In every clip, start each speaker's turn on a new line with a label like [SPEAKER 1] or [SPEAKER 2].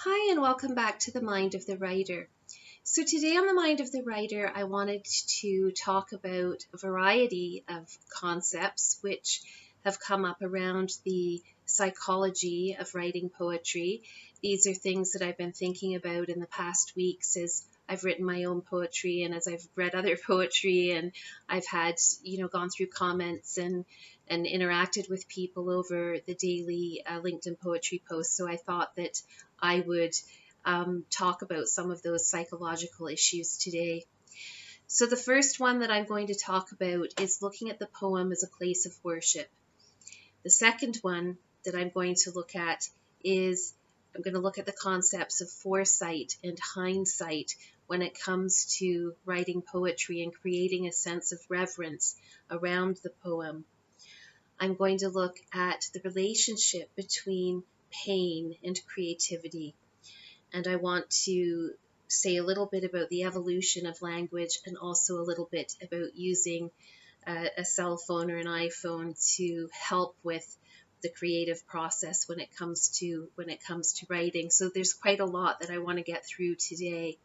[SPEAKER 1] Hi, and welcome back to the Mind of the Writer. So, today on the Mind of the Writer, I wanted to talk about a variety of concepts which have come up around the psychology of writing poetry. These are things that I've been thinking about in the past weeks as I've written my own poetry and as I've read other poetry, and I've had, gone through comments and interacted with people over the daily LinkedIn poetry posts. So I thought that I would talk about some of those psychological issues today. So the first one that I'm going to talk about is looking at the poem as a place of worship. The second one that I'm going to look at is I'm going to look at the concepts of foresight and hindsight when it comes to writing poetry and creating a sense of reverence around the poem. I'm going to look at the relationship between pain and creativity. And I want to say a little bit about the evolution of language and also a little bit about using a cell phone or an iPhone to help with the creative process when it comes to writing. So there's quite a lot that I want to get through today.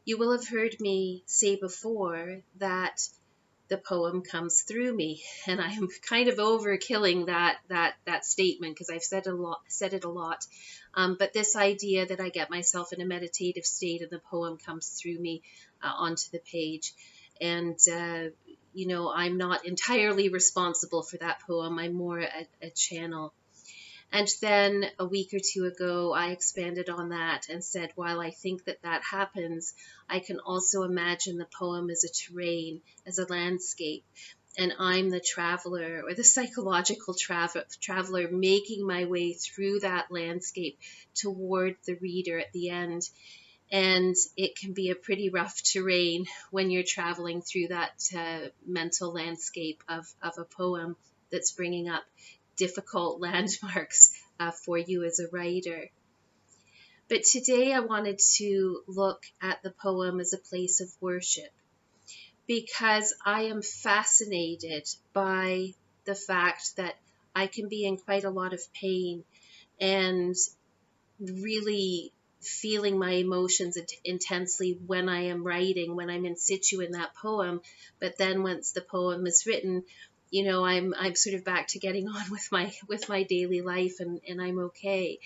[SPEAKER 1] You will have heard me say before that the poem comes through me, and I am kind of overkilling that statement because I've said it a lot. But this idea that I get myself in a meditative state and the poem comes through me onto the page, and I'm not entirely responsible for that poem. I'm more a channel. And then a week or two ago, I expanded on that and said, while I think that that happens, I can also imagine the poem as a terrain, as a landscape. And I'm the traveler or the psychological traveler making my way through that landscape toward the reader at the end. And it can be a pretty rough terrain when you're traveling through that mental landscape of a poem that's bringing up difficult landmarks for you as a writer. But today I wanted to look at the poem as a place of worship because I am fascinated by the fact that I can be in quite a lot of pain and really feeling my emotions intensely when I am writing, when I'm in situ in that poem. But then once the poem is written, I'm sort of back to getting on with my daily life, and I'm okay.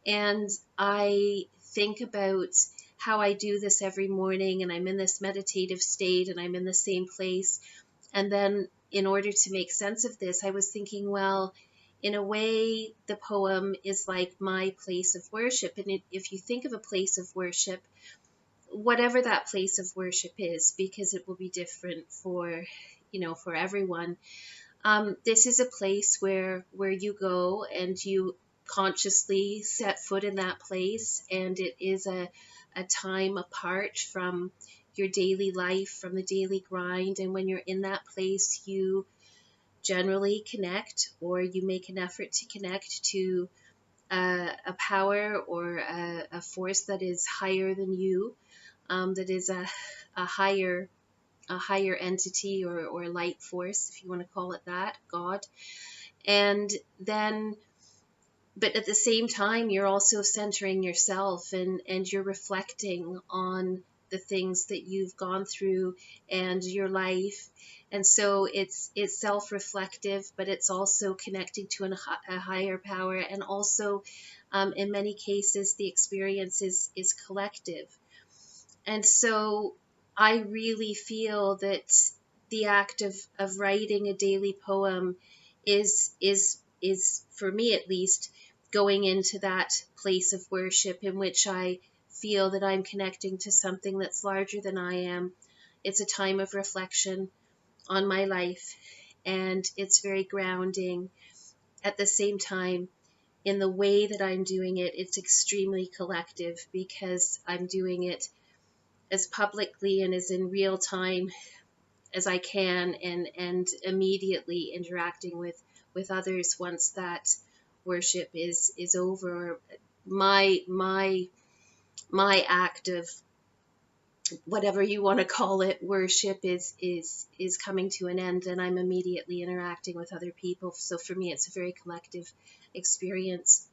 [SPEAKER 1] And I think about how I do this every morning, and I'm in this meditative state and I'm in the same place. And then in order to make sense of this, I was thinking, well, in a way, the poem is like my place of worship. And if you think of a place of worship, whatever that place of worship is, because it will be different for everyone, this is a place where you go and you consciously set foot in that place, and it is a time apart from your daily life, from the daily grind. And when you're in that place, you generally connect, or you make an effort to connect to a power or a force that is higher than you, that is a higher entity or light force, if you want to call it that, God. And then, but at the same time, you're also centering yourself, and you're reflecting on the things that you've gone through and your life. And so it's self-reflective, but it's also connecting to a higher power. And also, in many cases, the experience is collective. And so I really feel that the act of writing a daily poem is for me at least, going into that place of worship in which I feel that I'm connecting to something that's larger than I am. It's a time of reflection on my life, and it's very grounding. At the same time, in the way that I'm doing it, it's extremely collective because I'm doing it as publicly and as in real time as I can, and immediately interacting with others once that worship is over. My act of whatever you want to call it, worship is coming to an end, and I'm immediately interacting with other people. So for me, it's a very collective experience.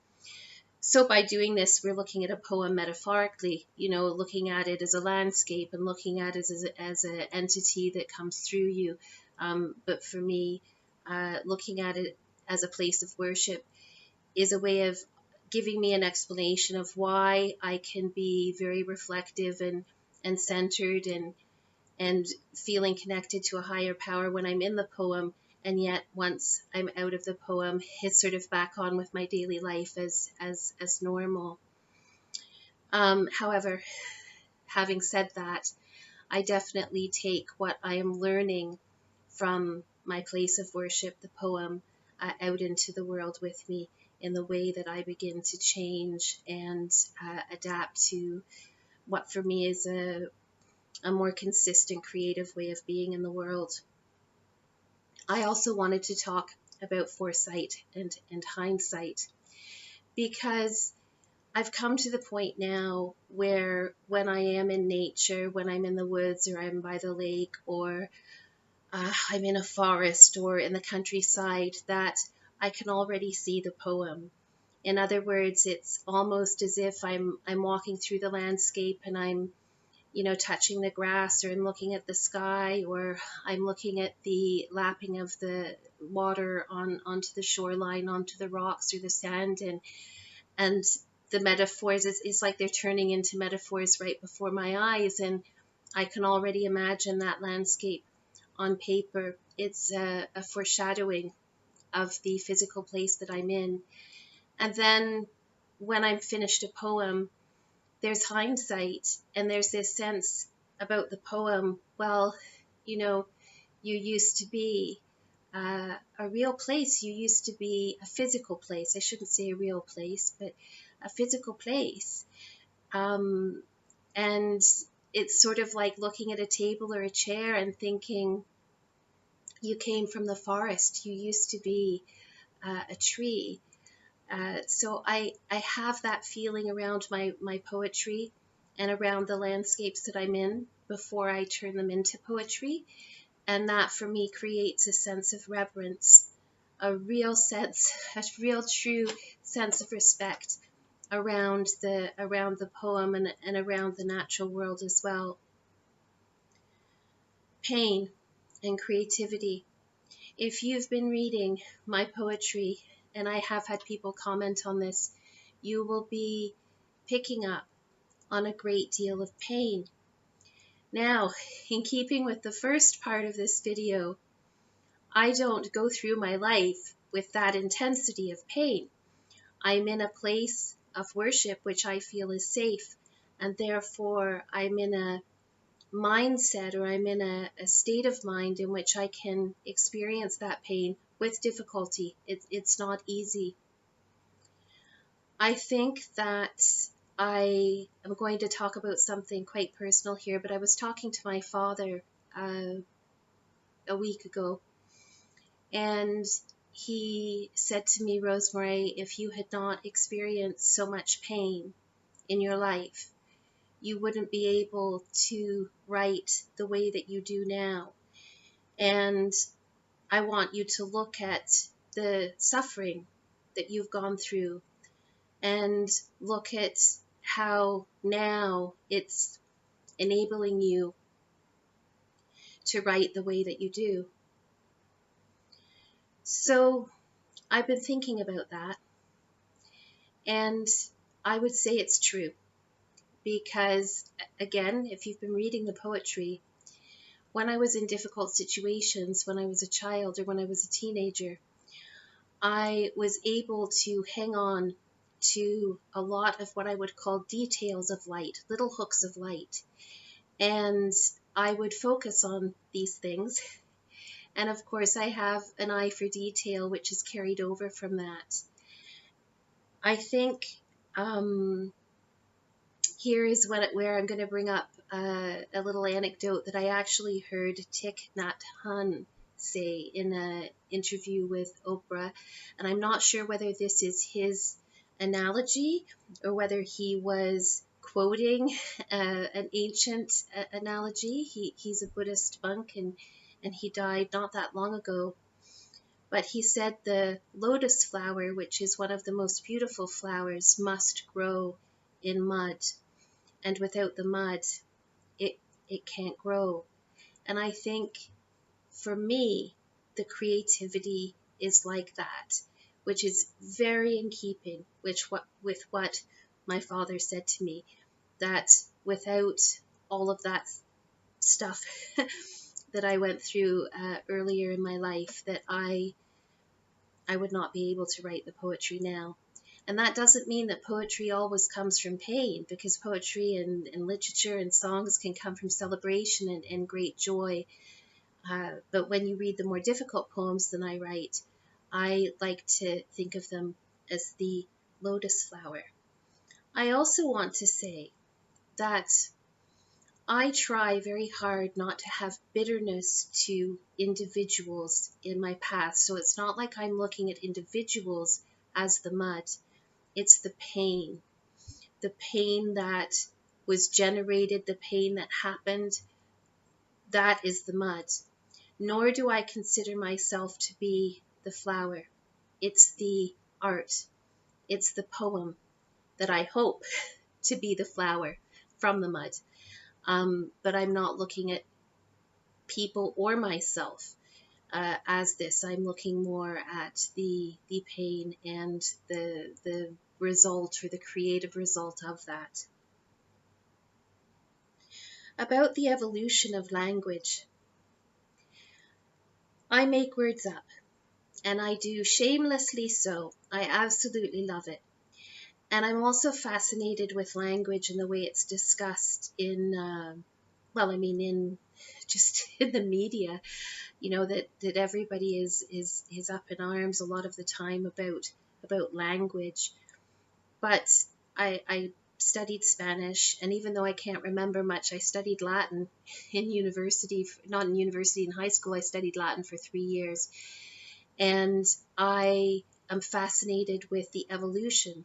[SPEAKER 1] So by doing this, we're looking at a poem metaphorically, looking at it as a landscape and looking at it as an entity that comes through you. But for me, looking at it as a place of worship is a way of giving me an explanation of why I can be very reflective and centered and feeling connected to a higher power when I'm in the poem. And yet once I'm out of the poem, it's sort of back on with my daily life as normal. However, having said that, I definitely take what I am learning from my place of worship, the poem, out into the world with me in the way that I begin to change and adapt to what for me is a more consistent, creative way of being in the world. I also wanted to talk about foresight and hindsight, because I've come to the point now where when I am in nature, when I'm in the woods or I'm by the lake or I'm in a forest or in the countryside, that I can already see the poem. In other words, it's almost as if I'm walking through the landscape and I'm touching the grass, or I'm looking at the sky, or I'm looking at the lapping of the water onto the shoreline, onto the rocks or the sand, and the metaphors, it's like they're turning into metaphors right before my eyes, and I can already imagine that landscape on paper. It's a foreshadowing of the physical place that I'm in. And then when I'm finished a poem, there's hindsight, and there's this sense about the poem. Well, you used to be a real place. You used to be a physical place. I shouldn't say a real place, but a physical place. And it's sort of like looking at a table or a chair and thinking, you came from the forest. You used to be a tree. So I have that feeling around my poetry and around the landscapes that I'm in before I turn them into poetry. And that for me creates a sense of reverence, a real true sense of respect around the poem and around the natural world as well. Pain and creativity. If you've been reading my poetry, and I have had people comment on this, you will be picking up on a great deal of pain. Now, in keeping with the first part of this video, I don't go through my life with that intensity of pain. I'm in a place of worship which I feel is safe, and therefore I'm in a mindset, or I'm in a state of mind in which I can experience that pain with difficulty. It's not easy. I think that I am going to talk about something quite personal here, but I was talking to my father a week ago, and he said to me, Rosemary, if you had not experienced so much pain in your life, you wouldn't be able to write the way that you do now. And I want you to look at the suffering that you've gone through and look at how now it's enabling you to write the way that you do. So I've been thinking about that, and I would say it's true, because again, if you've been reading the poetry, when I was in difficult situations, when I was a child or when I was a teenager, I was able to hang on to a lot of what I would call details of light, little hooks of light. And I would focus on these things. And of course, I have an eye for detail, which is carried over from that. I think here is where I'm going to bring up a little anecdote that I actually heard Thich Nhat Hanh say in an interview with Oprah. And I'm not sure whether this is his analogy or whether he was quoting an ancient analogy. He's a Buddhist monk, and he died not that long ago. But he said the lotus flower, which is one of the most beautiful flowers, must grow in mud. And without the mud, it, it can't grow. And I think for me, the creativity is like that, which is very in keeping with what my father said to me, that without all of that stuff that I went through earlier in my life, that I would not be able to write the poetry now. And that doesn't mean that poetry always comes from pain, because poetry and literature and songs can come from celebration and great joy. But when you read the more difficult poems than I write, I like to think of them as the lotus flower. I also want to say that I try very hard not to have bitterness to individuals in my path. So it's not like I'm looking at individuals as the mud. It's the pain that was generated, the pain that happened. That is the mud. Nor do I consider myself to be the flower. It's the art. It's the poem that I hope to be the flower from the mud. But I'm not looking at people or myself as this. I'm looking more at the pain and the result, or the creative result of that. About the evolution of language, I make words up, and I do shamelessly so. I absolutely love it. And I'm also fascinated with language and the way it's discussed in, in just in the media, that everybody is up in arms a lot of the time about language. But I studied Spanish, and even though I can't remember much, I studied Latin in university, not in university, in high school. I studied Latin for 3 years, and I am fascinated with the evolution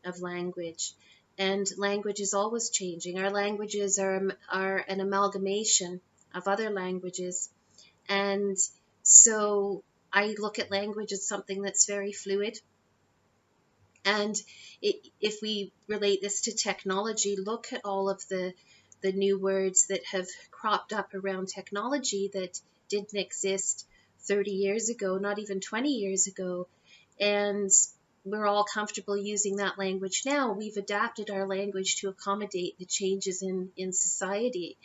[SPEAKER 1] of language. And language is always changing. Our languages are an amalgamation of other languages, and so I look at language as something that's very fluid. And if we relate this to technology, look at all of the new words that have cropped up around technology that didn't exist 30 years ago, not even 20 years ago. And we're all comfortable using that language now. We've adapted our language to accommodate the changes in society.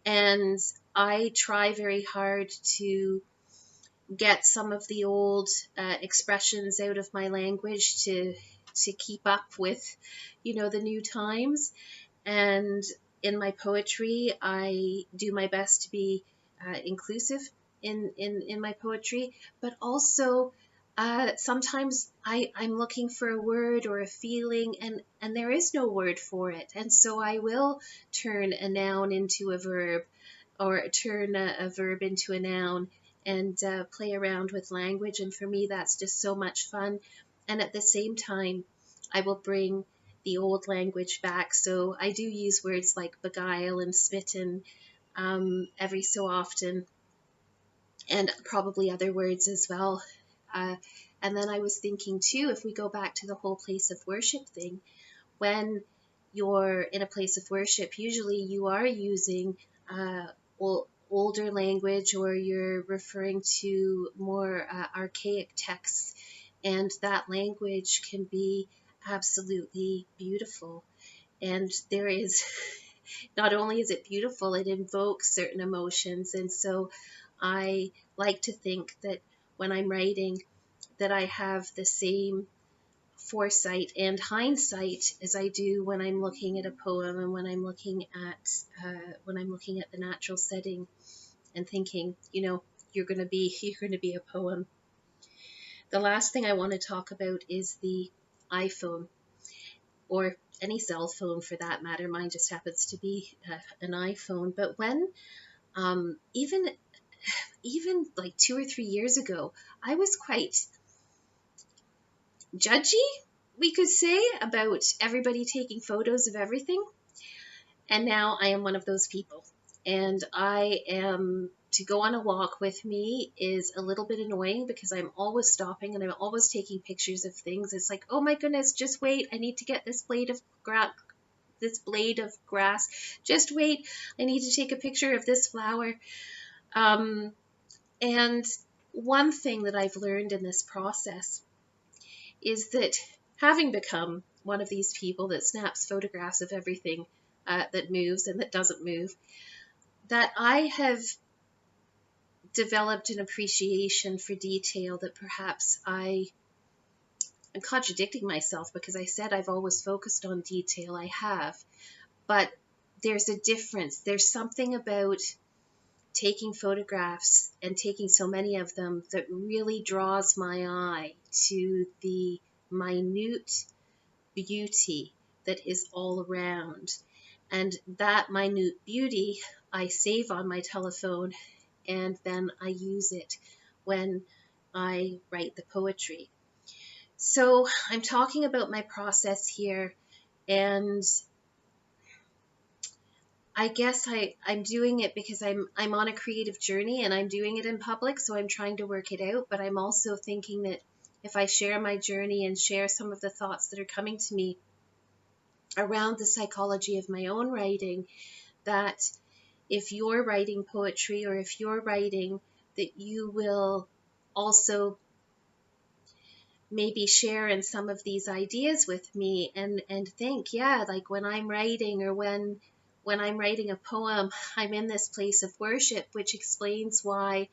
[SPEAKER 1] And I try very hard to get some of the old expressions out of my language to keep up with, the new times. And in my poetry, I do my best to be inclusive in my poetry, but also sometimes I'm looking for a word or a feeling, and there is no word for it. And so I will turn a noun into a verb, or turn a verb into a noun, and play around with language. And for me, that's just so much fun. And at the same time, I will bring the old language back. So I do use words like beguile and smitten every so often, and probably other words as well. And then I was thinking too, if we go back to the whole place of worship thing, when you're in a place of worship, usually you are using older language, or you're referring to more archaic texts, and that language can be absolutely beautiful. And there is, not only is it beautiful, it invokes certain emotions. And so I like to think that when I'm writing, that I have the same foresight and hindsight as I do when I'm looking at a poem, and when I'm looking at the natural setting, and thinking, you're going to be a poem. The last thing I want to talk about is the iPhone, or any cell phone for that matter. Mine just happens to be an iPhone. But when even like 2 or 3 years ago, I was quite judgy, we could say, about everybody taking photos of everything. And now I am one of those people. And I am to go on a walk with me is a little bit annoying because I'm always stopping and I'm always taking pictures of things. It's like, oh my goodness, just wait. I need to get this blade of grass. Just wait. I need to take a picture of this flower. And one thing that I've learned in this process is that, having become one of these people that snaps photographs of everything that moves and that doesn't move, that I have developed an appreciation for detail that perhaps I'm contradicting myself, because I said I've always focused on detail. I have, but there's a difference. There's something about taking photographs and taking so many of them that really draws my eye to the minute beauty that is all around. And that minute beauty I save on my telephone, and then I use it when I write the poetry. So I'm talking about my process here, and I guess I'm doing it because I'm on a creative journey and I'm doing it in public, so I'm trying to work it out. But I'm also thinking that if I share my journey and share some of the thoughts that are coming to me around the psychology of my own writing, that if you're writing poetry or if you're writing, that you will also maybe share in some of these ideas with me and think, yeah, like when I'm writing, or when I'm writing a poem, I'm in this place of worship, which explains why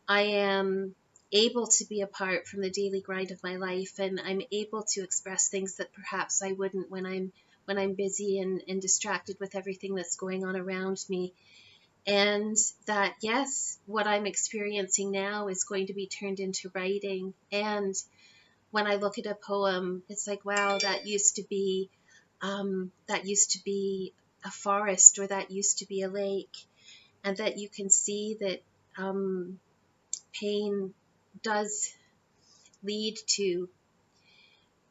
[SPEAKER 1] I am able to be apart from the daily grind of my life, and I'm able to express things that perhaps I wouldn't when I'm busy and distracted with everything that's going on around me. And that, yes, what I'm experiencing now is going to be turned into writing. And when I look at a poem, it's like, wow, that used to be a forest, or that used to be a lake, and that you can see that pain does lead to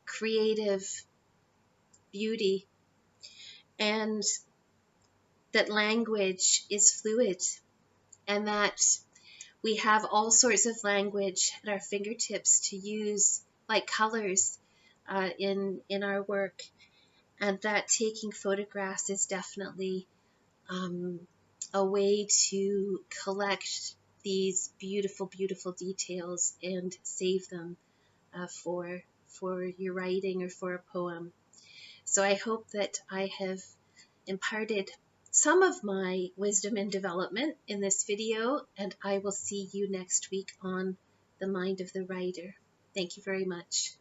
[SPEAKER 1] creative beauty, and that language is fluid, and that we have all sorts of language at our fingertips to use, like colors, in our work, and that taking photographs is definitely a way to collect these beautiful, beautiful details and save them for your writing or for a poem. So I hope that I have imparted some of my wisdom and development in this video, and I will see you next week on The Mind of the Writer. Thank you very much.